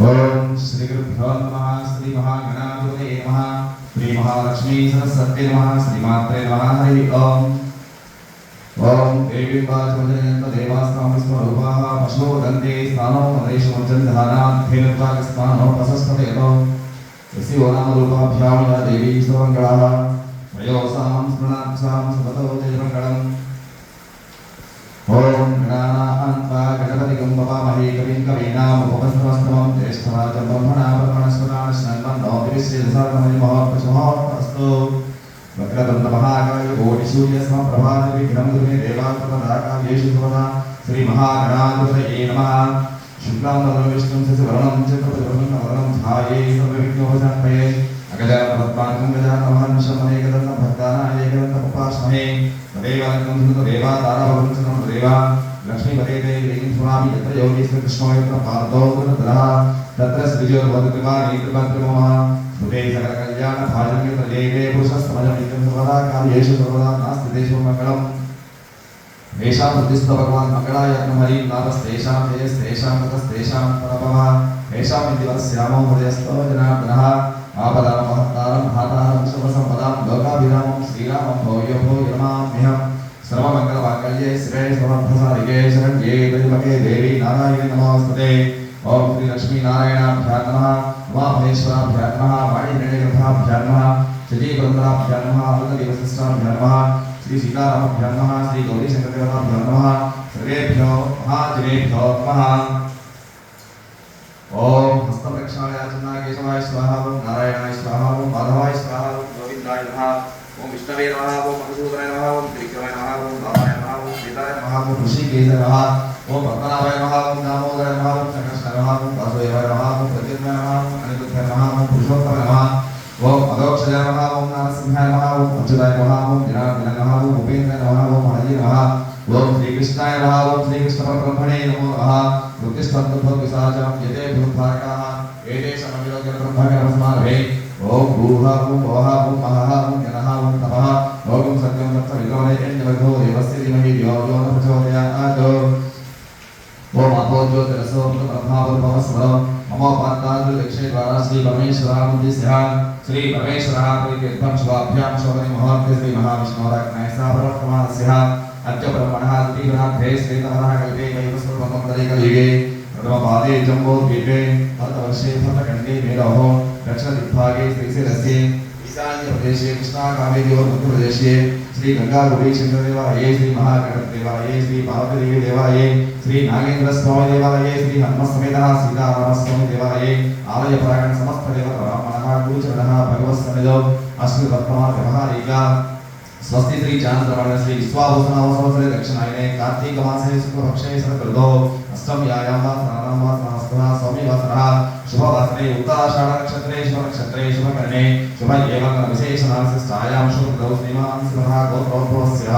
ओम श्री गुरुभ्यो नमः। श्री महागणाधिपतये नमः। श्री महालक्ष्मी सरस्वती नमः। श्री मात्रे नमः। हरि ओम। ओम देवी वाचमजनयन्त देवास्तां विस्मरूपाः पशवो दन्ते स्थानो नरेषु मज्जन्धानात् धेनुत्वाक स्थानो प्रशस्ततेतो यस्यो नामरूपाभ्यां या देवी सुमङ्गलाः वयोसां स्मृणाक्षां सुपतो जयमङ्गलम्। ओम गणानान्त्वा गणपतिगं ववामहे कविं कवीनामुपमस्तमस्तमं ज्येष्ठराजं ब्रह्मणा ब्रह्मणस्पदां शृण्वन्नो दिविश्रेदसारमणि महोत्सवस्तु वक्रतुण्डमहाकाय कोटिसूर्यसमप्रभाविघ्नं कुरु देवाकृतदाकार्येषु सर्वदा। श्री महागणाधिपतये नमः। शुक्लां विष्णुं शशिवर्णं चतुर्भुजं ध्यायेत् सर्वविघ्नोपशान्तये। अगजाननपद्मार्कं गजाननं शमनेकदन्तं भक्तानां तदेवं देवा तारावंशनं देवा लक्ष्मीपते देवीं स्वामी यत्र योगीश्वर कृष्णो यत्र पादो गुणधरः तत्र श्रीजोर्वदकृपा नेत्रभद्रमः सुते सकलकल्याण भाजन्य तदेवे पुरुषस्तमजमित्यं सर्वदा कार्येषु सर्वदा नास्ति देशो मङ्गलम्। येषां हृदिस्थो भगवान् मङ्गलाय हरिं नामस्तेषां जयस्तेषां ततस्तेषां परमः येषां दिवस्यामो हृदयस्थो जनार्दनः आपदामहत्तारं महातारं सर्वसम्पदां लोकाभिरामं श्रीरामं भूयो भूयो नमाम्यहम्। सर्वमङ्गलमाङ्गल्ये शिवे सर्वभद्रसारिके शरण्ये त्र्यम्बके देवी नारायणी नमोस्तुते। ओम श्री लक्ष्मी नारायणाभ्यां नमः। उमामहेश्वराभ्यां नमः। वाणीहिरण्यगर्भाभ्यां नमः। श्रीवरदराभ्यां नमः। अमृतदेवशिष्टाभ्यां नमः। श्री सीतारामभ्यां नमः। श्री गौरीशङ्करदेवताभ्यां नमः। सर्वेभ्यो महाजनेभ्यो नमः। ओम हस्तप्रक्षालनाय केशवाय स्वाहा। ओम नारायणाय स्वाहा। ओम माधवाय स्वाहा। ओम गोविन्दाय नमः। ओम विष्णवे नमः। ओम मधुसूदनाय नमः। ओम त्रिविक्रमाय नमः। ओम रामाय नमः। ओम सीताय नमः। ओम ऋषिकेशाय नमः। ओम पद्मनाभाय नमः। ओम दामोदराय नमः। ओम संकर्षणाय नमः। ओम वासुदेवाय नमः। ओम प्रद्युम्नाय नमः। ओम अनिरुद्धाय नमः। ओम पुरुषोत्तमाय नमः। ओम अधोक्षजाय नमः। ओम नरसिंहाय नमः। ओम अच्युताय नमः। ओम जनार्दनाय नमः। ओम उपेन्द्राय नमः। ओम हरये नमः। ओम श्रीकृष्णाय नमः। ओम श्रीकृष्णपरब्रह्मणे नमो नमः। उत्तिष्ठन्तु यते भूतारकाः एते समविलोकब्रह्मणस्मारभे। ओम भूः ओम भवः ओम महः ओम जनः ओम तपः ओम सत्यं तत्सवितुर्वरेण्यभर्गो देवस्य धीमहि धियो यो न प्रचोदयात्। ओम आपो ज्योतिरसो ब्रह्मावुर्भवस्वरो ममोपात्ताद् दक्षिणे द्वारा श्री परमेश्वरानुद्दिश्य श्री परमेश्वरः प्रीत्यर्थं शुभाभ्यां शोभने मुहूर्ते श्री महाविष्णोराज्ञया सह प्रवर्तमानस्य अद्य ब्रह्मणः द्वितीयरात्रे श्रीतमनः कल्पे वैवस्वतमकलियुगे प्रथमपादे जम्बोद्वीपे भरतवर्षे भरतखण्डे मेरोः दक्षिणदिग्भागे श्रीशैलस्य ईशान्यप्रदेशे कृष्णाकावेर्योर्मध्यप्रदेशे श्री गंगागौरी शंकरदेवालये श्री महागणपतिदेवालये श्री पार्वतीदेवी देवालये श्री नागेन्द्रस्वामी देवालये श्री हनुमत्समेतः सीतारामस्वामी देवालये आलय प्रांगण समस्त देवता ब्राह्मणः गुरुचरणः भगवत्सन्निधौ अश्वत्थमा व्यवहारिका स्वस्ति श्री चांद्रमण श्री विश्वाभूषणाव संवत्सरे दक्षिणायने कार्तिक मासे शुक्लपक्षे शरदृतौ अष्टम्यायां वासनां सौम्यवासरः शुभवासरे उत्तराषाढ नक्षत्रे शुभनक्षत्रे शुभकर्णे शुभ एवं विशेषणाविशिष्टायां शुभकृतौ श्रीमान् शिवः गोत्रोद्भवस्य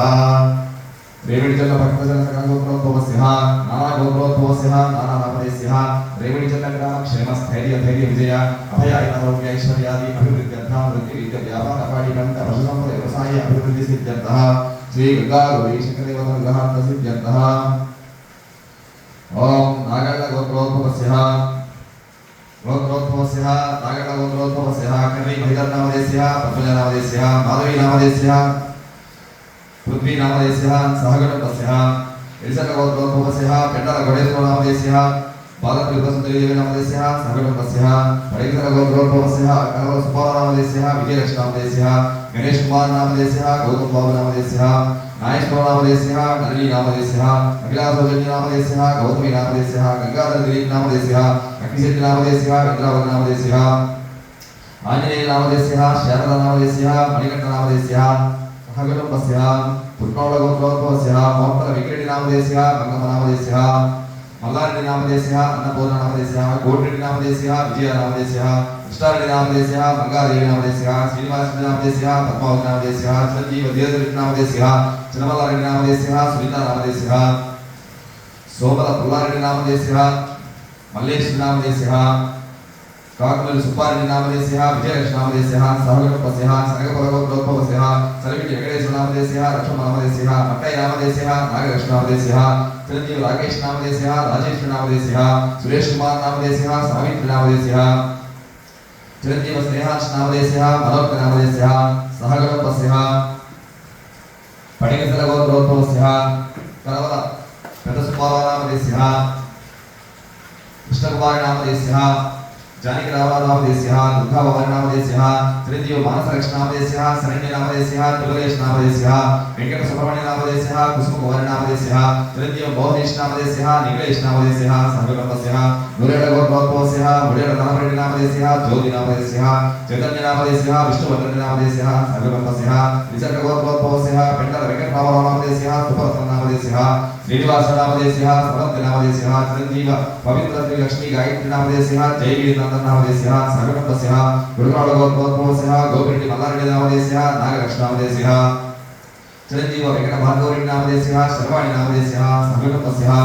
रेवडिजलभक्तजनकगोत्रोद्भवस्य नानागोत्रोद्भवस्य नानानामदेस्य रेवडिजलग्रामक्षेमस्थैर्यधैर्यविजय अभयारोग्यैश्वर्यादि अभिवृद्ध्यर्थं वृत्तिविद्याव्यापारपाठिकं पशुसम्पद व्यवसाय अभिवृद्धिसिद्ध्यर्थः श्री गंगागौरी शंकरदेवतानुग्रहार्थसिद्ध्यर्थः। ओम नागल्लगोत्रोद्भवस्य नागल्लगोत्रोद्भवस्य कर्णिभैरवनामदेस्य पद्मजनामदेस्य माधवीनामदेस्य पृथ्वीनामदेस्य सहगणपस्य इलिसकगोत्रोद्भवस्य पेण्डलगोडेश्वरनामदेस्य बालत्रिपुरसुन्दरीदेवीनामदेस्य सहगणपस्य पडैसकगोत्रोद्भवस्य कनवसुपालनामदेस्य विजयलक्ष्मीनामदेस्य गणेशकुमारनामदेस्य गौतमबाबुनामदेस्य नायेश्वरनामदेस्य नलिनीनामदेस्य अखिलासौजन्यनामदेस्य गौतमीनामदेस्य गंगाधरदिलीपनामदेस्य अखिलशक्तिनामदेस्य इन्द्रावतीनामदेस्य आञ्जनेयनामदेस्य शारदानामदेस्य मणिकण्ठनामदेस्य सहगणपस्य पुष्पवलगोत्रोद्भवस्य मोक्तलविक्रीडिनामदेस्य गङ्गमनामदेस्य मल्लारेड्डिनामदेस्य अन्नपूर्णनामदेस्य कोटिरेड्डिनामदेस्य विजयनामदेस्य कृष्णारेड्डिनामदेस्य गंगादेवीनामदेस्य श्रीनिवासरेड्डिनामदेस्य पद्मावतीनामदेस्य चिरञ्जीवधीररेड्डिनामदेस्य चिन्नमल्लारेड्डिनामदेस्य सुनीतानामदेस्य सोमलपुल्लारेड्डिनामदेस्य मल्लेशनामदेस्य काकुलु सुब्बारेड्डिनामदेस्य विजयलक्ष्मीनामदेस्य सहगणपस्य सनगपदगोत्रोद्भवस्य सरविट्टि वेङ्कटेश्वरनामदेस्य लक्ष्मणनामदेस्य मट्टय्यनामदेस्य नागलक्ष्मीनामदेस्य चिरंजीव राकेश नामदेशः राजेश नामदेशः सुरेश कुमार नामदेशः सावित्री नामदेशः चिरंजीव स्नेहांश नामदेशः मनोज नामदेशः सहगणपस्यः पटिकसर गोत्रोद्भवस्यः करवल पेदसुब्बाराव नामदेशः कृष्णकुमार नामदेशः जानिकराव नामदेशः दुर्गाभवानी नामदेशः चिरंजीव मानसरक्ष नामदेशः शरण्य नामदेशः तुगलेश नामदेशः वेंकट सुब्रह्मण्य नामदेशः कुसुमकुमारी नामदेशः चिरंजीव मोहनेश नामदेशः निखिलेश नामदेशः सहगणपस्यः नूरेड गोत्रोद्भवस्यः मुडेड नामरेड्डी नामदेशः ज्योति नामदेशः चैतन्य नामदेशः विष्णुवर्धन नामदेशः सहगणपस्यः निसर्ग गोत्रोद्भवस्यः पेंडल वेंकटराव नामदेशः सुभद्र नामदेशः श्रीनिवास नामदेशः समर्थ नामदेशः चिरंजीव पवित्र श्री लक्ष्मी गायत्री नामदेशः जयवीर नंदन नामदेशः सहगणपस्यः गुरुकाळ गोत्रोद्भवस्यः गोपिरेड्डी मल्लारेड्डी नामदेशः नागलक्ष्मी नामदेशः चिरंजीव वेंकट भार्गवरेड्डी नामदेशः शर्वाणी नामदेशः सहगणपस्यः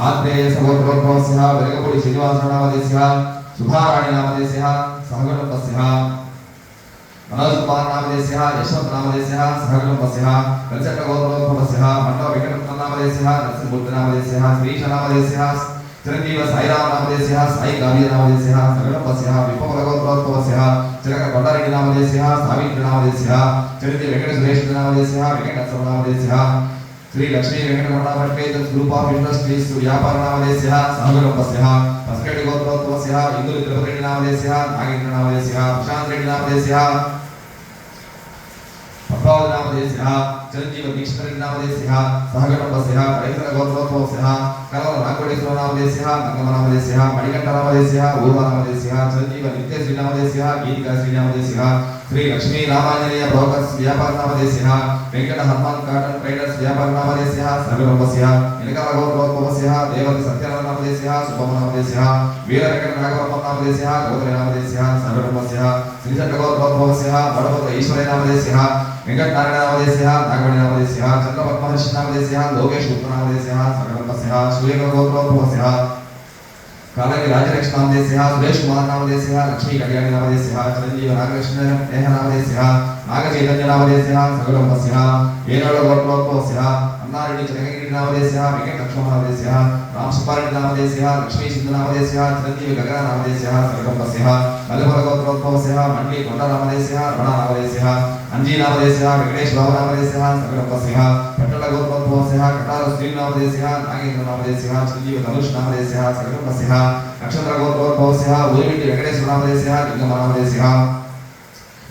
आत्रेय गोत्रोद्भवस्यः वेलगपूडी श्रीनिवास नामदेशः सुभाराणी नामदेशः सहगणपस्यः मनोज कुमार नामदेशः यशवंत नामदेशः सहगणपस्यः कलचट्ट गोत्रोद्भवस्यः मंडल वेंकटरत्न नामदेशः नरसिंहमूर्ति नामदेशः श्रीश नामदेशः चिरंजीव साईराम नामदेशः साई काव्य नामदेशः सहगणपस्यः विपवल गोत्रोद्भवस्यः चिरक कोट्टारेड्डी नामदेशः सावित्री नामदेशः चिरंजीव वेंकट सुरेश नामदेशः वेंकटेश्वर नामदेशः श्री लक्ष्मी वेंकटरमण भट्टेज ग्रुप ऑफ इंडस्ट्रीज व्यापार नामदेशः सहगणपस्यः पसरेड्डी गोत्रोद्भवस्यः इंदुरी तिरुपति नामदेशः नागेंद्र नामदेशः प्रशांत रेड्डी नामदेशः पद्मावती नामदेशः चिरंजीव दीक्षित रेड्डी नामदेशः सहगणपस्यः परिसर गोत्रोद्भवस्यः कलवल नागकोटेश्वर नामदेशः गंगम नामदेशः मणिकंठ नामदेशः ऊर्वा नामदेशः चिरंजीव नित्यश्री नामदेशः गीतिका श्री नामदेशः श्री लक्ष्मी रामांजनेय ब्रोकर्स व्यापार नामदेशः वेंकट हनुमान कॉटन ट्रेडर्स व्यापार नामदेशः सहगणपस्यः इनकल गोत्रोद्भवस्यः देवति सत्यानंद नामदेशः सुभम नामदेशः वीर वेंकट नागवर्मन नामदेशः गोत्र नामदेशः सहगणपस्यः श्रीचंड गोत्रोद्भवस्यः बड़भद्र ईश्वर नामदेशः वेंकट नारायण नामदेशः नागमणि नामदेशः चंद्रपद्महर्षि नामदेशः लोकेश गुप्त नामदेशः सहगणपस्यः सूर्य गोत्रोद्भवस्यः कालगे राजलक्ष्मी नामदेशः सुरेश कुमार नामदेशः लक्ष्मी कल्याणी नामदेशः चिरंजीव नागकृष्ण नेह नामदेशः नागचैतन्य नामदेशः सहगणपस्यः येनोड गोत्रोद्भवस्यः अन्नारेड्डी चंद्रगिरि नामदेशः वेंकट लक्ष्मण नामदेशः राम सुब्बारेड्डी नामदेशः लक्ष्मी सिंधु नामदेशः चिरंजीव गगन नामदेशः सहगणपस्यः मलपुर गोत्रोद्भवस्यः मंडली कोंडा नामदेशः रण नामदेशः अंजी नामदेशः वेंकटेश बाबू नामदेशः सहगणपस्यः पट्टल गोत्रोद्भवस्यः कटार श्री नामदेशः नागेंद्र नामदेशः चिरंजीव धनुष नामदेशः सहगणपस्यः नक्षत्र गोत्रोद्भवस्यः उदयविट्टी वेंकटेश्वर नामदेशः लिंगम नामदेशः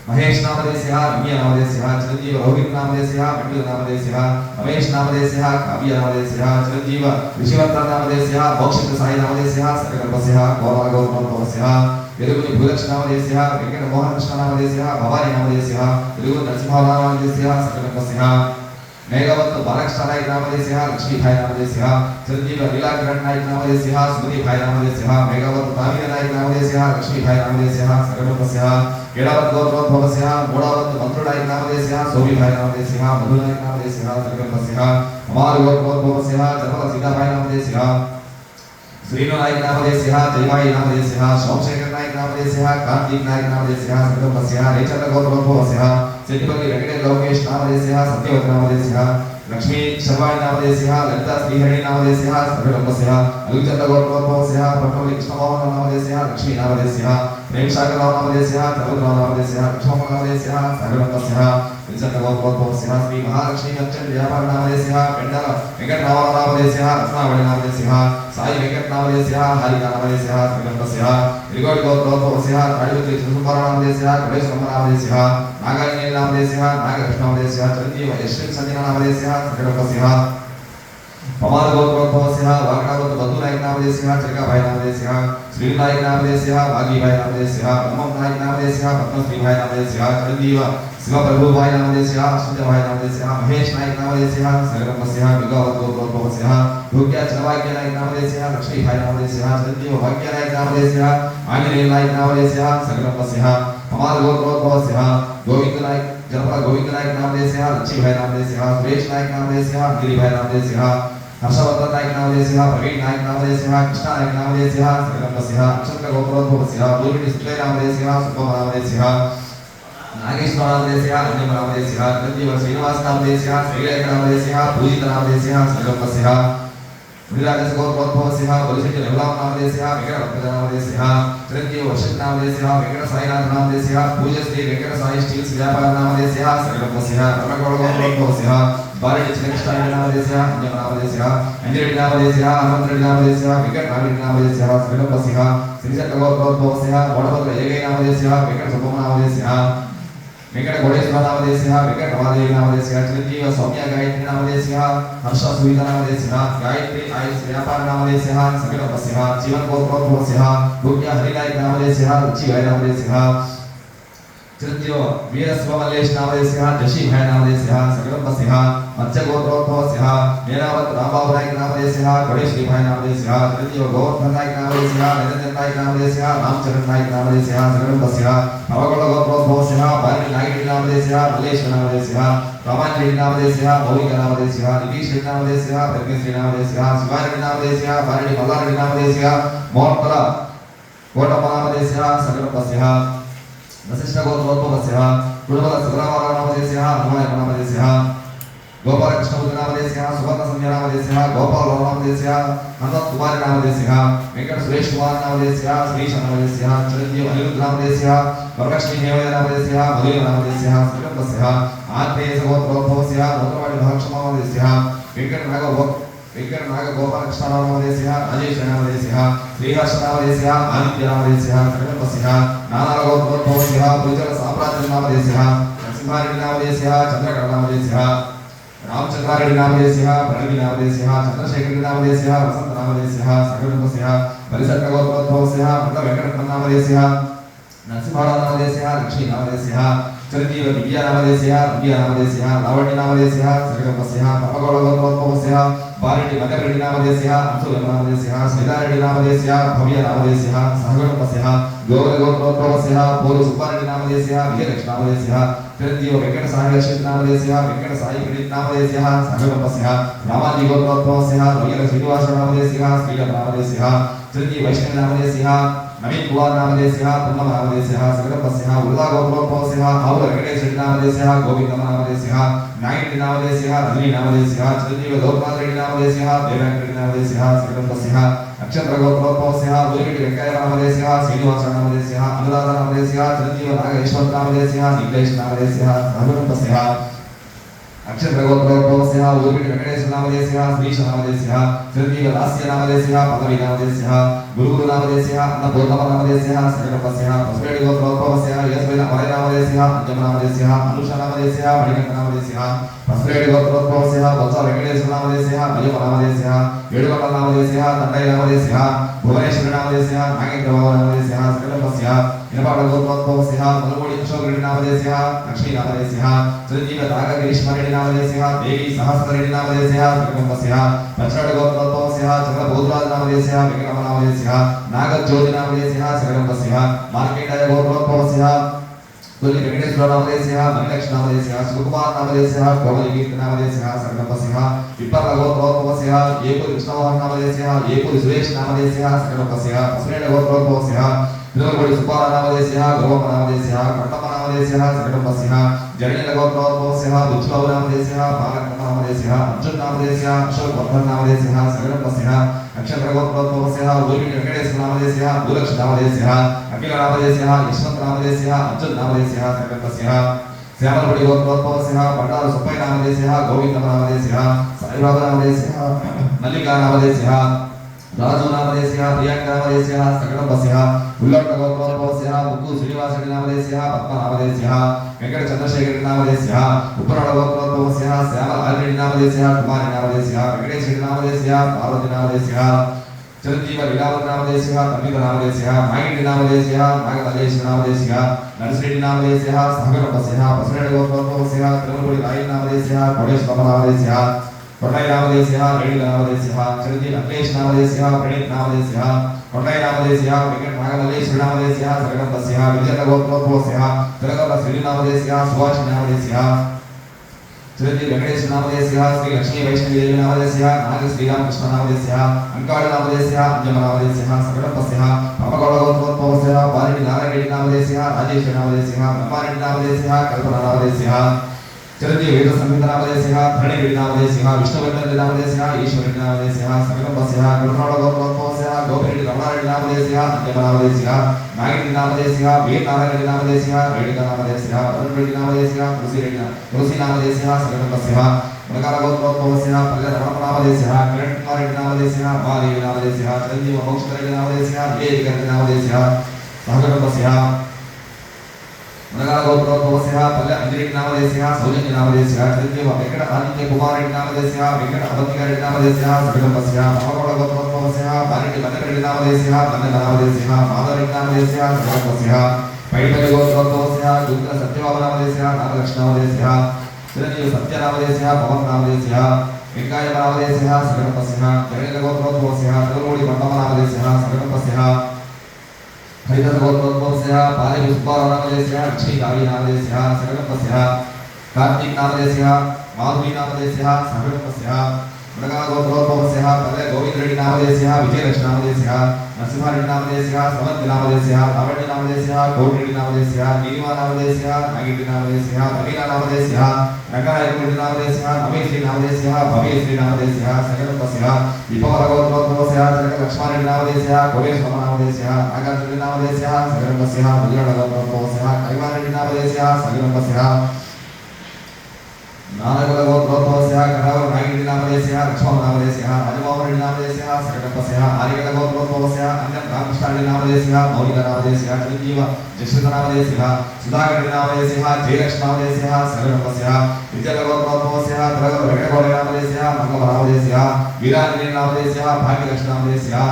महेश नामदेशः रम्य नामदेशः चिरंजीव रोहित नामदेशः मंडल नामदेशः रमेश नामदेशः काव्य नामदेशः चिरंजीव ऋषिवर्धन नामदेशः मोक्षित साई नामदेशः सहगणपस्यः गौरव गोत्रोद्भवस्यः वेलुगुनि भूलक्ष्मी नामदेशः वेंकट मोहन कृष्ण नामदेशः भवानी नामदेशः वेलुगुनि नरसिंहराव नामदेशः सहगणपस्यः मेघवत बालकृष्ण नायक नामदेशः लक्ष्मी भाई नामदेशः चिरंजीव लीलाकिरण नायक नामदेशः स्मृति भाई नामदेशः मेघवत तावीर नायक नामदेशः लक्ष्मी भाई नामदेशः सहगणपस्यः केडावत गोत्रोद्भवस्यः मोडावत मंत्र नायक नामदेशः सोमी भाई नामदेशः मधु नायक नामदेशः सहगणपस्यः अमार गोत्रोद्भवस्यः जपल सीता भाई नामदेशः श्रीनु नायक नामदेशः जयभाई नामदेशः सोमशेखर नायक नामदेशः कार्तिक नायक नामदेशः सहगणपस्यः रेचल गोत्रोद्भवस्यः सेठिपल्ली वेंकटेश लोकेश नामदेशः सत्यवती नामदेशः लक्ष्मी शर्वाणी नामदेशः ललिता श्रीहरि नामदेशः सहगणपस्यः अलुचंद गोत्रोद्भवस्यः पट्टोली कृष्णमोहन नामदेशः लक्ष्मी नामदेशः प्रेम सागर नामदेशः त्रिभुवनराव नामदेशः लक्ष्मण नामदेशः सहगणपस्यः अलुचंद गोत्रोद्भवस्यः श्री महालक्ष्मी कंचन व्यापार नामदेशः पेंडल वेंकटराव नामदेशः रत्नावली नामदेशः साई वेंकट नामदेशः हारिका नामदेशः सहगणपस्यः इरगोड गोत्रोद्भवस्यः ताडिवति सुकुमार नामदेशः गणेश नामदेशः नागार्जुन नामदेशः नागकृष्ण नामदेशः चिरंजीव यशवंत संजना नामदेशः सहगणपस्यः पमार गोत्रोद्भवस्यः वाकडावत बंधु नायक नामदेशः चिरका भाई नामदेशः श्री नायक नामदेशः भागी भाई नामदेशः ब्रह्म नायक नामदेशः पद्मश्री भाई नामदेशः चिरंजीव शिव प्रभु भाई नामदेशः अश्विन भाई नामदेशः महेश नायक नामदेशः सहगणपस्यः विगावत गोत्रोद्भवस्यः भोग्य चलवाक्य नायक नामदेशः लक्ष्मी भाई नामदेशः चिरंजीव भाग्य नायक नामदेशः आंजनेय नायक नामदेशः सहगणपस्यः पमार गोत्रोद्भवस्यः गोविंद नायक जनपद गोविंद नायक नामदेशः लक्ष्मी भाई नामदेशः सुरेश नायक नामदेशः गिरी भाई नामदेशः हर्षवर्धन नायक नामदेशः प्रवीण नायक नामदेशः कृष्ण नायक नामदेशः सहगणपस्यः नक्षत्र गोत्रोद्भवस्यः उदयविट्टी सुजय नामदेशः सुब्बम नामदेशः नागेश्वर नामदेशः अन्यम नामदेशः चिरंजीव श्रीनिवास नामदेशः श्रीलेख नामदेशः पूजित नामदेशः सहगणपस्यः मुनिराजस्य गोत्रोद्भवस्य बलिशेषि निर्मलानामदेशः वेंकटरत्ननामदेशः चिरंजीव वर्षितनामदेशः वेंकटसाईनाथनामदेशः पूज्यश्री वेंकटसाई स्टील्स व्यापारनामदेशः सर्वपस्य परमगौरवोद्भवस्य बारेडी चिन्नकृष्णायनामदेशः अंजनामदेशः अंजरेड्डिनामदेशः हनुमंतरेड्डिनामदेशः वेंकटनारेड्डिनामदेशः सर्वपस्य श्रीशक्तिगोत्रोद्भवस्य वडभद्र एगैनामदेशः वेंकटसुब्रह्मण्यनामदेशः वेंकटगौडेश्वरनामदेशः वेंकटरमादेवीनामदेशः चिरंजीव सौम्य गायत्रीनामदेशः हर्ष सुविधानामदेशः गायत्री आयुष व्यापारनामदेशः सकलपस्य जीवनगोत्रोद्भवस्य भूज्य हरिनायकनामदेशः रुचिभायनामदेशः चिरंजीव वीरस्वमल्लेशनामदेशः जशीभायनामदेशः सकलपस्य मत्स्यगोत्रोद्भवस्य मेरावत रामबाबुनायकनामदेशः गणेशभायनामदेशः चिरंजीव गोवर्धननायकनामदेशः निरंजननायकनामदेशः रामचरणनायकनामदेशः सकलपस्य नवगुणगोत्रोद्भवस्य बालिनायकनामदेशः मल्लेशनामदेशः रामांजलिनामदेशः मौलिकनामदेशः नितीशनामदेशः प्रज्ञश्रीनामदेशः शिवाजीनामदेशः बारेडी मल्लारेड्डिनामदेशः मोहनपल कोटप्पनामदेशः सकलपस्य वसिष्ठगोत्रोद्भवस्य कुलपल सुग्रामनामदेशः हनुमायनामदेशः गोपालकृष्णबुद्धनामदेशः सुवर्णसंज्ञानामदेशः गोपालनामदेशः हनुमत्कुमारनामदेशः वेंकट सुरेश कुमारनामदेशः श्रीशनामदेशः चिरंजीव अनिरुद्धनामदेशः वरलक्ष्मी हेमयनामदेशः मधुरनामदेशः सकलपस्य आत्रेयसगोत्रोद्भवस्य मोत्रवाडिभाक्षमामदेशः वेंकटनागगोपालकृष्णनामदेशः राजेशनामदेशः श्रीहर्षनामदेशः आदित्यनामदेशः सकलपस्य नानागोत्रोद्भवस्य पुरुषसाम्राज्यनामदेशः नरसिंहारेड्डिनामदेशः चंद्रकरनामदेशः रामचंद्रारेड्डिनामदेशः प्रणवीनामदेशः चंद्रशेखरनामदेशः वसंतनामदेशः सकलपस्य परिसर्गोत्रोद्भवस्य वेंकटरत्ननामदेशः नरसिंहनामदेशः लक्ष्मीनामदेशः चिरंजीव दिव्यानामदेशः दिव्यानामदेशः लावण्यनामदेशः सकलपस्य परमगौरवोद्भवस्य बारेडी मध्यरेड्डिनामदेशः अंशुलनामदेशः श्रीधारेड्डिनामदेशः भव्यनामदेशः सहगणपस्य गोविंदगोत्रोद्भवस्य पूर्व सुब्बारेड्डिनामदेशः विजयलक्ष्मीनामदेशः चिरंजीव वेंकटसाईलक्ष्मीनामदेशः वेंकटसाईपण्डितनामदेशः सहगणपस्य रामाजीगोत्रोद्भवस्य रोयल श्रीनिवासनामदेशः श्रीलनामदेशः चिरंजीव वैष्णवनामदेशः नवीन कुमार नामदेशः पुन्नमनामदेशः सकलपस्य उल्लागोत्रोद्भवस्य आउल वेंकटेशरेड्डिनामदेशः गोविंदनामदेशः नायकनामदेशः रजनीनामदेशः चिरंजीव लोकनाथरेड्डिनामदेशः देवनाथरेड्डिनामदेशः सकलपस्य नक्षत्रगोत्रोद्भवस्य उलिगड्डि वेंकटनामदेशः श्रीनिवासनामदेशः अनुराधनामदेशः चिरंजीव नागेश्वरनामदेशः नीलेशनामदेशः सकलपस्य नक्षत्रगोत्रोद्भवस्य उलिगड्डि वेंकटेशनामदेशः श्रीशनामदेशः चिरंजीव दास्यनामदेशः पदवीनामदेशः गुरुनामदेशः अन्नपूर्णनामदेशः सकलपस्य पसुरेड्डिगोत्रोद्भवस्य यशवेनामदेशः अंजनामदेशः अनुषनामदेशः मणिकंठनामदेशः पसुरेड्डिगोत्रोद्भवस्य वत्स वेंकटेशनामदेशः मयमनामदेशः येडुगोंडनामदेशः दण्डयनामदेशः भुवनेश्वरनामदेशः नागेन्द्रबाबुनामदेशः सकलपस्य इनपाडगोत्रोद्भवस्य मलगोडी अशोकरेड्डिनामदेशः लक्ष्मीनामदेशः चिरंजीव नागगिरीश्वररेड्डिनामदेशः देवी सहस्ररेड्डिनामदेशः सकलपस्य पचराडगोत्रोद्भवस्य चंद्रबोधराजनामदेशः वेंकटनामदेशः नागज्योतिनामदेशः सकलपस्य मार्केण्डेयगोत्रोद्भवस्य तुल्य वेंकटेश्वरनामदेशः मणिलक्ष्मीनामदेशः शिवकुमारनामदेशः कोमलगीर्तिनामदेशः सकलपस्य विप्लवगोत्रोद्भवस्य येपूरि कृष्णमोहननामदेशः येपूरि सुरेशनामदेशः सकलपस्य पसुरेड्डिगोत्रोद्भवस्य तिरुमलगुडी सुब्बारावनामदेशः गुरुवम्मनामदेशः कट्टम्मनामदेशः सकलपस्य जडनिलगोत्रोद्भवस्य बुच्चबाबुनामदेशः बालकनामदेशः अर्जुननामदेशः अशोकवर्धननामदेशः सकलपस्य नक्षत्रगोत्रोद्भवस्य उलिगड्डि वेंकटेशनामदेशः भूलक्ष्मीनामदेशः अखिलनामदेशः यशवन्तनामदेशः अर्जुननामदेशः सकलपस्य श्यामलगुडी गोत्रोद्भवस्य बंडारु सुब्बಯ್ಯनामदेशः गोविंदनामदेशः साईबाबानामदेशः मल्लिकानामदेशः राजुनामदेशः प्रियंकानामदेशः सकलपस्य उल्लट्टगोत्रोद्भवस्य मुक्कु श्रीनिवासरेड्डिनामदेशः पद्मनामदेशः वेंकट चंद्रशेखरनामदेशः उपराडगोत्रोद्भवस्य श्यामल आरेड्डिनामदेशः कुमारनामदेशः वेंकटेशरेड्डिनामदेशः पार्वतीनामदेशः चिरंजीव लीलावतीनामदेशः तन्वितनामदेशः नागेड्डिनामदेशः नागमल्लेशनामदेशः नरसिरेड्डिनामदेशः सहगणपस्य पसुरेड्डिगोत्रोद्भवस्य तिरुमलगुडी रायनामदेशः कोटेश्वरनामदेशः कोट्टयनामदेशः रेड्डिनामदेशः चिरंजीव अखिलेशनामदेशः प्रणीतनामदेशः कोट्टयनामदेशः वेंकटनागमल्लेश्वरनामदेशः सकलपस्य विजयगोत्रोद्भवस्य तिलकल श्रीनामदेशः सुभाषनामदेशः चिरंजीव वेंकटेशनामदेशः श्री लक्ष्मी वैष्णवीदेवीनामदेशः नागश्रीरामकृष्णनामदेशः अंकाळनामदेशः अंजनामदेशः सकलपस्य पमगौडगोत्रोद्भवस्य बारेडी नारायणरेड्डिनामदेशः राजेशनामदेशः ब्रह्मारेड्डिनामदेशः कल्पनानामदेशः चिरंजीव वेद संहितानामदेशः धरणिनामदेशः विष्णुवर्धननामदेशः ईश्वरनामदेशः सकलपस्यः गुरुनामगोत्रोत्पवस्यः गोपीनामदेशः अन्यनामदेशः नागिनामदेशः वीरनारायणनामदेशः रेणुकानामदेशः वरुणनामदेशः तुलसीनामदेशः सकलपस्यः गुणकारगोत्रोत्पवस्यः पल्लरमणनामदेशः किरणकुमारनामदेशः बालीनामदेशः चिरंजीव मोक्षकरनामदेशः वेदिकरनामदेशः सकलपस्यः गुणकारगोत्रोत्पवस्यः पल्ल अंजलिनामदेशः सौजन्यनामदेशः चिरंजीव वेंकट आदित्य कुमारनामदेशः वेंकट अवंतिकरनामदेशः सकलपस्यः भवगोत्रोत्पवस्यः बालिटी बन्नकरनामदेशः बन्ननामदेशः माधवरनामदेशः सकलपस्यः पैठगोत्रोत्पवस्यः गुरुकुल सत्यभामनामदेशः नागलक्ष्मणामदेशः चिरंजीव सत्यनामदेशः पवननामदेशः वेंकटनामदेशः सकलपस्यः जगन्नाथगोत्रोत्पवस्यः तिरुमूली पट्टमनामदेशः सकलपस्यः हरिदसगोत्रोत्पवस्यः पालिपुष्पारनामदेशः लक्ष्मीकालीनामदेशः सकलपस्यः कार्तिकनामदेशः माधुरीनामदेशः सकलपस्यः गुणकारगोत्रोत्पवस्यः पल्ले गोविंदरेड्डिनामदेशः विजयलक्ष्मीनामदेशः नरसिंहरेड्डिनामदेशः समन्तिनामदेशः लावण्यनामदेशः कोटिरेड्डिनामदेशः नीलिमानामदेशः नागिरेड्डिनामदेशः नवीनानामदेशः रंगनायकरेड्डिनामदेशः नवेश्रीनामदेशः भवेश्रीनामदेशः सकलपस्यः विभवगोत्रोत्पवस्यः लक्ष्मणरेड्डिनामदेशः कोटेश्वरनामदेशः नागार्जुनरेड्डिनामदेशः सकलपस्यः मुद्गडगोत्रोत्पवस्यः कैवारेड्डिनामदेशः सकलपस्यः नारगोत्रोत्पवस्यः कटावर नागिरेड्डिनामदेशः लक्ष्मणनामदेशः राजमोहनरेड्डिनामदेशः सकलपस्यः आर्यगोत्रोत्पवस्यः अन्यं रामकृष्णरेड्डिनामदेशः मौलिकनामदेशः चिरंजीव जयश्रीनामदेशः सुधाकरेड्डिनामदेशः जयलक्ष्मीनामदेशः सकलपस्यः विजयगोत्रोत्पवस्यः तरगल वेंकटगौडनामदेशः मंगलनामदेशः वीरांजनेयनामदेशः भाग्यलक्ष्मीनामदेशः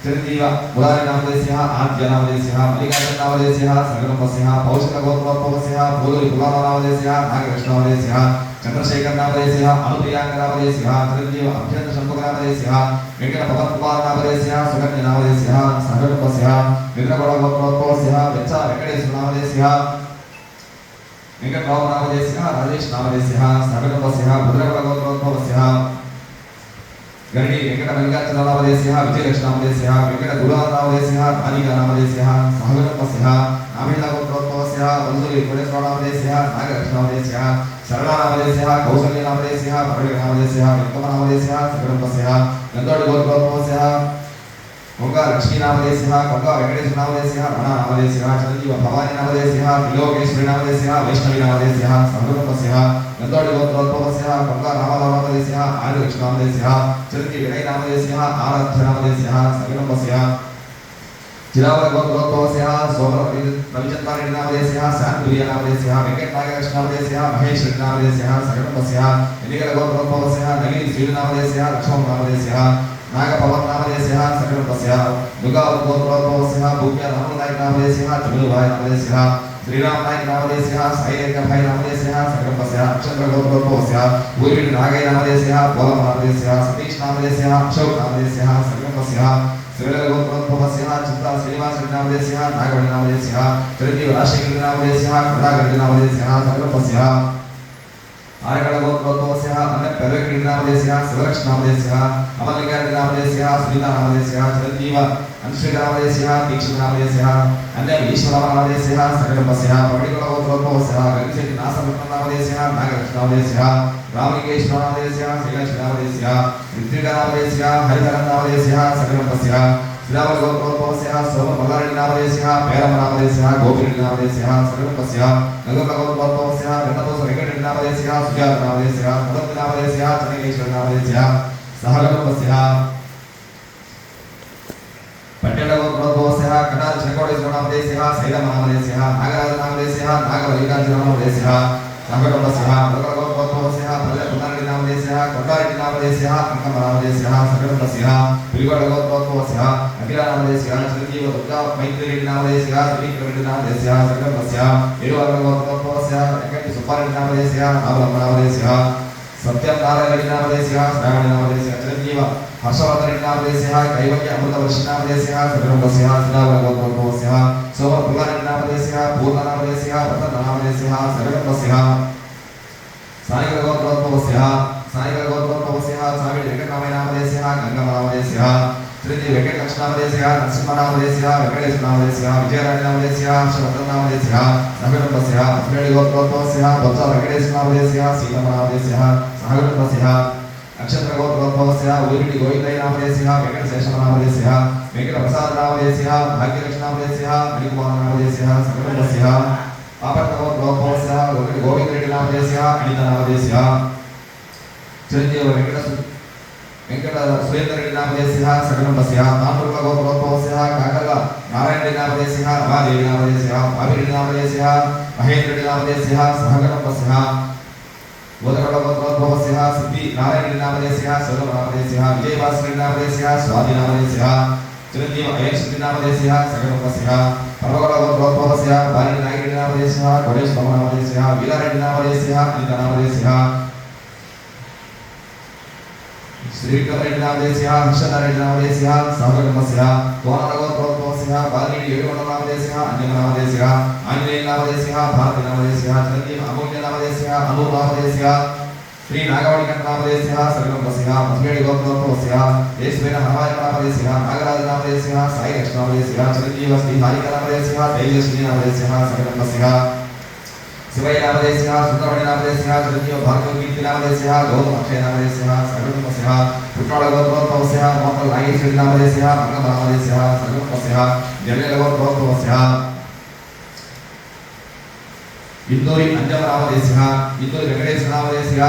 चिरंजीव मुरारीनामदेशः आद्यनामदेशः मल्लिकार्जुननामदेशः सकलपस्यः पौषकगोत्रोत्पवस्यः पूलूरि कुलालनामदेशः नागकृष्णनामदेशः चंद्रशेखरनामदेशः अनुप्रियांकनामदेशः चिरंजीव अभ्यंतर शंभुकनामदेशः वेंकट पवनकुमारनामदेशः सुगन्यनामदेशः सकलपस्यः विद्रगौडगोत्रोत्पवस्यः वेच्च वेंकटेश्वरनामदेशः वेंकटबाबुनामदेशः राजेशनामदेशः सकलपस्यः भद्रगौडगोत्रोत्पवस्यः गणि वेंकट मल्लिकार्जुननामदेशः विजयलक्ष्मीनामदेशः वेंकट गुरुनामदेशः राधिकानामदेशः सहगणपस्यः नामेलागोत्रोत्पवस्यः वल्लूरि कोटेश्वरनामदेशः नागलक्ष्मीनामदेशः शरणनामदेशः कौसल्यनामदेशः भरतनामदेशः वेंकटनामदेशः सकलपस्यः गंधोडगोत्रोत्पवस्यः गंगा लक्ष्मीनामदेशः गंगा वेंकटेश्वरनामदेशः रमणानामदेशः चिरंजीव भवानीनामदेशः त्रिलोकेश्वरीनामदेशः वैष्णवीनामदेशः सकलपस्यः गंधोडगोत्रोत्पवस्यः गंगा रामनामदेशः आर्यलक्ष्मीनामदेशः चिरंजीव विनयनामदेशः आराध्यनामदेशः सकलपस्यः चिरावरगोत्रोत्पवस्यः सोमरविचन्द्ररेड्डिनामदेशः शान्तप्रियनामदेशः वेंकटनागलक्ष्मीनामदेशः महेश्वरीनामदेशः सकलपस्यः एलिगलगोत्रोत्पवस्यः नलिनी श्रीनामदेशः लक्ष्मणनामदेशः नागपवननामदेशः सकलपस्यः दुर्गावरगोत्रोत्पवस्यः भूम्या रामनायकनामदेशः चंद्रभाईनामदेशः श्रीरामनायकनामदेशः साईरेखभाईनामदेशः सकलपस्यः अक्षत्रगोत्रोत्पवस्यः पूर्वीण नागैनामदेशः पोलमनामदेशः सतीशनामदेशः अशोकनामदेशः सकलपस्यः श्रीलगोत्रोत्पवस्यः चित्रा श्रीनिवासरेड्डिनामदेशः नागवण्यनामदेशः चिरंजीव राजशेखरनामदेशः करुणाकरेड्डिनामदेशः सकलपस्यः आर्यगणगोत्रोत्पवस्यः अन्नपेरवेंकटरेड्डिनामदेशः शिवलक्ष्मीनामदेशः अमलिकारेड्डिनामदेशः सुनीतानामदेशः चिरंजीव अंशुकनामदेशः दीक्षितनामदेशः अन्य ईश्वरनामदेशः सकलपस्यः पगडिगोत्रोत्पवस्यः गंगशेट्टी नासरत्ननामदेशः नागलक्ष्मीनामदेशः रामलिंगेश्वरनामदेशः श्रीलक्ष्मीनामदेशः ऋत्विकनामदेशः हरिहरनामदेशः सकलपस्यः श्रीरामगोत्रोत्पवस्यः सोममल्लारेड्डिनामदेशः पेरमनामदेशः गोपिरेड्डिनामदेशः सकलपस्यः नगरगोत्रोत्पवस्यः गणतोष वेंकटरेड्डिनामदेशः सुजातनामदेशः मुदत्नामदेशः चन्नकेश्वरनामदेशः सहगणपस्यः पट्टेलगोत्रोत्पवस्यः कटार चन्नकोटेश्वरनामदेशः सैलमनामदेशः नागराजनामदेशः नागमल्लिकार्जुननामदेशः सहगणपस्यः नगरगोत्रोत्पवस्यः पल्लपुनारेड्डिनामदेशः कोट्टारेड्डिनामदेशः अंकमनामदेशः सकलपस्यः पिलिगोडगोत्रोत्पवस्यः अखिलानामदेशः चिरंजीव दुर्गा मैत्रेयरेड्डिनामदेशः त्रिविक्रमरेड्डिनामदेशः सकलपस्यः एरुवरगोत्रोत्पवस्यः वेंकटे सुब्बारेड्डिनामदेशः रामलम्बनामदेशः सत्यनारायणरेड्डिनामदेशः श्रावणनामदेशः चिरंजीव हर्षवर्धनरेड्डिनामदेशः कैवल्य अमृतवर्षिनामदेशः सकलपस्यः श्रीरामगोत्रोत्पवस्यः सोमपुल्लारेड्डिनामदेशः पूर्णनामदेशः रत्ननामदेशः सकलपस्यः सानिगलगोत्रोत्पवस्यः सानिगलगोत्रोत्पवस्यः स्वामी वेंकटरामनामदेशः गंगमनामदेशः श्री वेंकटलक्ष्मीनामदेशः नरसिंहनामदेशः वेंकटेशनामदेशः विजयराजनामदेशः हर्षवर्धननामदेशः सहकुटुम्बस्य अस्मृतिगोत्रोद्भवस्य बत्स वेंकटेशनामदेशः सीतमनामदेशः सहकुटुम्बस्य नक्षत्रगोत्रोद्भवस्य उलिपिटि गोविन्दनामदेशः वेंकटशेषनामदेशः वेंकटप्रसादनामदेशः भाग्यलक्ष्मीनामदेशः मणिकुमारनामदेशः सहकुटुम्बस्य आपत्तगोत्रोद्भवस्य गोविन्दरेड्डिनामदेशः अनितनामदेशः चिरंजीव वेंकट सुरेंद्ररेड्डिनामदेशः सकलुम्बस्य ताम्बूलगोत्रोद्भवस्य काकल नारायणरेड्डिनामदेशः अवादेवीनामदेशः भाविरेड्डिनामदेशः महेन्द्ररेड्डिनामदेशः सहकुटुम्बस्य गोदगोत्रोद्भवस्य सिद्धि नारायणरेड्डिनामदेशः सदनामदेशः विजयभास्करेड्डिनामदेशः स्वादिनामदेशः चिरंजीव अयक्षरेड्डिनामदेशः सकलुम्बस्य पर्वगोत्रोद्भवस्य बालिनायकरेड्डिनामदेशः कोडेश्वरनामदेशः वीरारेड्डिनामदेशः अनितनामदेशः श्रीविक्रमरेड्डिनामदेशः हर्षनारायणनामदेशः सहकुटुम्बस्य कोनरगोत्रोद्भवस्य बालिनेडि वेणुगोपालनामदेशः अन्यनामदेशः आञ्जनेयनामदेशः भारतीनामदेशः चिरंजीव अमूल्यनामदेशः अनूपनामदेशः श्री नागवणिकनामदेशः सकलुम्बस्य मधुमेडि गोत्रोद्भवस्य देशवेन हनुमाननामदेशः नागराजनामदेशः साईलक्ष्मीनामदेशः चिरंजीव श्री हारिकनामदेशः तेजस्वीनामदेशः सकलुम्बस्य शिवैनामदेशः सुब्रह्मण्यनामदेशः चिरंजीव भार्गवकीर्तिनामदेशः गौतमक्षयनामदेशः सकलुम्बस्य पुट्टाळगोत्रोद्भवस्य मोहनलागेश्वरीनामदेशः मंगमनामदेशः सकलुम्बस्य जर्यलगोत्रोद्भवस्य इंदूरी अंजमनामदेशः इंदूरी वेंकटेशनामदेशः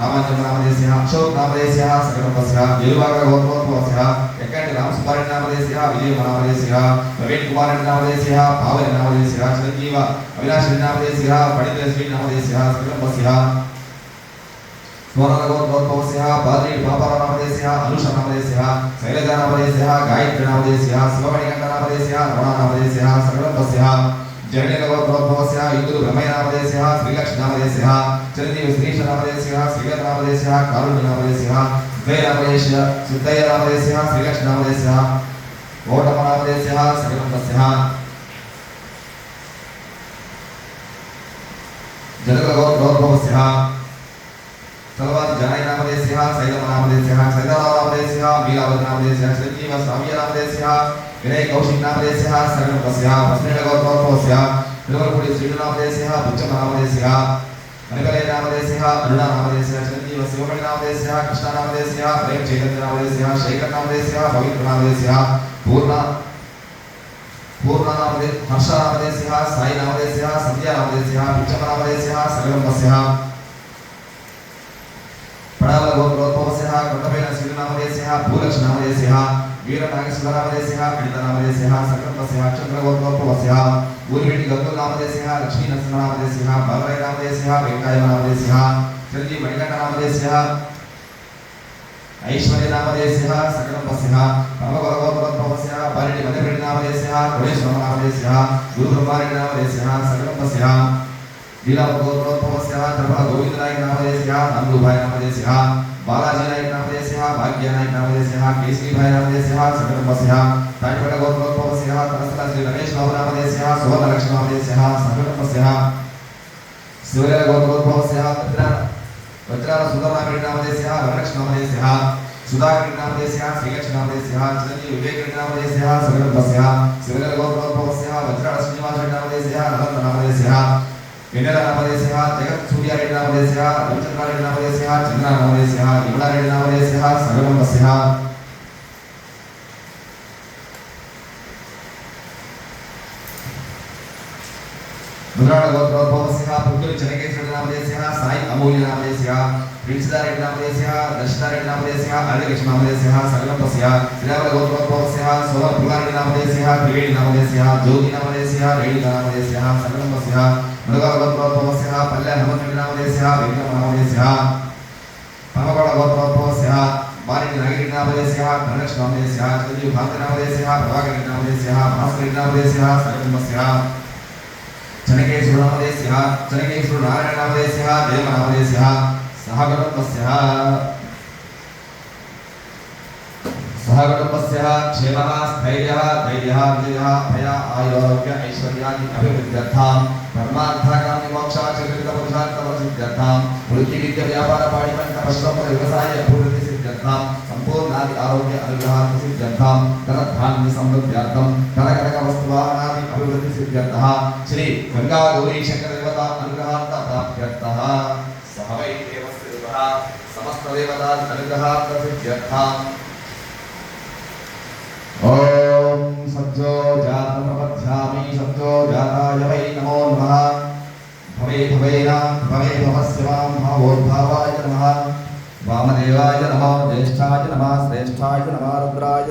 रामांजमनामदेशः अशोकनामदेशः सकलुम्बस्य येलुवागगोत्रोद्भवस्य यक्कंटि रामसुब्बारेड्डिनामदेशः विजयमनामदेशः प्रवीण कुमाररेड्डिनामदेशः भावरेड्डिनामदेशः चिरंजीव अविनाशरेड्डिनामदेशः पणितरेड्डिनामदेशः सकलुम्बस्य स्वर्णगोत्रोद्भवस्य बादिरेड्डि बाबारावनामदेशः अनुषनामदेशः शैलजानामदेशः गायत्रीनामदेशः शिवमणिकण्ठनामदेशः रमणानामदेशः सकलुम्बस्य जर्यलगोत्रोद्भवस्य इंदूरु ब्रह्मयनामदेशः श्रीलक्ष्मीनामदेशः चिरंजीव श्रीशनामदेशः श्रीगतनामदेशः कारुण्यनामदेशः सिद्धय्यनामदेशः श्रीलक्ष्मीनामदेशः गौतमनामदेशः सकलुम्बस्य जनकगोत्रोद्भवस्य जनयनामदेशः शैलमनामदेशः शैलनामदेशः मीलावतनामदेशः चिरंजीव स्वामीनामदेशः विनय कौशिकनामदेशः सकलुम्बस्य वसुनेडगोत्रोद्भवस्य तिरुमलपुरी श्रीनामदेशः बुच्चमनामदेशः मणिकलयनामदेशः अरुणानामदेशः चिरंजीव शिवमणिनामदेशः कृष्णनामदेशः प्रेम चैतन्यनामदेशः शेखरनामदेशः पवित्रनामदेशः पूर्णनामदेशः हर्षनामदेशः साईनामदेशः संध्यानामदेशः बुच्चमनामदेशः सकलुम्बस्य पडालगोत्रोद्भवस्य कोट्टपेन श्रीनामदेशः भूलक्ष्मीनामदेशः वीरनागेश्वरनामदेशः अनितनामदेशः सकलुम्बस्य नक्षत्रगोत्रोद्भवस्य उलिपिटि गंगुनामदेशः लक्ष्मीनरसिंहनामदेशः बालरायनामदेशः वेंकटनामदेशः चिरंजीव मणिकण्ठनामदेशः ऐश्वर्यनामदेशः सकलुम्बस्य पर्वगोत्रोद्भवस्य बालिनेडि मधुरेड्डिनामदेशः कोडेश्वरनामदेशः गुरुब्रह्मारेड्डिनामदेशः सकलुम्बस्य लीलावतगोत्रोद्भवस्य त्रिपुरा गोविन्दनायकनामदेशः नंदुभाईनामदेशः बालाजीनायकनामदेशः भाग्यनायकनामदेशः केसरीभाईनामदेशः सकलुम्बस्य ताटिपटगोत्रोद्भवस्य तरसला श्री रमेशबाबुनामदेशः सुवर्णलक्ष्मीनामदेशः सकलुम्बस्य शिवलगोत्रोद्भवस्य वज्राल सुंदरनामदेशः वरलक्ष्मीनामदेशः सुधाकरनामदेशः श्रीलक्ष्मीनामदेशः चिरंजीव विवेकरेड्डिनामदेशः सकलुम्बस्य शिवलगोत्रोद्भवस्य वज्राल श्रीनिवासरेड्डिनामदेशः नलन्दनामदेशः वेन्नलनामदेशः जगत् सूर्यारेड्डिनामदेशः रविचंद्रारेड्डिनामदेशः चंद्रनामदेशः विमलारेड्डिनामदेशः सकलुम्बस्य मुद्राळगोत्रोद्भवस्य पुत्तूरु चन्नकेश्वरनामदेशः साई अमूल्यनामदेशः प्रिंसिदारेड्डिनामदेशः दर्शनारेड्डिनामदेशः अरविलक्ष्मीनामदेशः सकलुम्बस्य श्रीरामगोत्रोद्भवस्य सोमपुलारेड्डिनामदेशः त्रिवेणीनामदेशः ज्योतिनामदेशः रेणुकानामदेशः सकलुम्बस्य मुदगलगोत्रोद्भवस्य पल्ले हनुमन्तरेड्डिनामदेशः वेंकटनामदेशः परमगौडगोत्रोद्भवस्य बालिनेडि नागरेड्डिनामदेशः धनलक्ष्मीनामदेशः चिरंजीव भारतीनामदेशः प्रभाकरेड्डिनामदेशः भास्करेड्डिनामदेशः सकलुम्बस्य चन्नकेश्वरनामदेशः चन्नकेश्वर नारायणनामदेशः देवनामदेशः सहकुटुम्बस्य क्षेमः स्थैर्यः धैर्यः विजयः भय आरोग्य ऐश्वर्यादि अभिवृद्ध्यर्थं परमार्थकाममोक्षाचरितपुरुषार्थसिद्ध्यर्थं वृत्ति विद्या व्यापार पाणिपण्य पशुसंपद व्यवसाय अभिवृद्धि सिद्ध्यर्थम संपूर्णादि आरोग्य अनुग्रहार्थं सिद्ध्यर्थम धनधान्य समृद्ध्यर्थम धनकनक वस्तुवाहनादि अभिवृद्धि सिद्ध्यर्थः श्री गंगा गौरी शंकर देवता अनुग्रहार्थं प्राप्त्यर्थः सह वै देवस्य देवः समस्त देवता अनुग्रहार्थं सिद्ध्यर्थम ओम सत्यो जातं प्रपद्यामि सत्यो जाताय वै नमो नमः भवे भवेना भवे भवस्य वां भावोद्भावाय नमः वामदेवाय नमः ज्येष्ठाय नमः श्रेष्ठाय नमः रुद्राय नमः।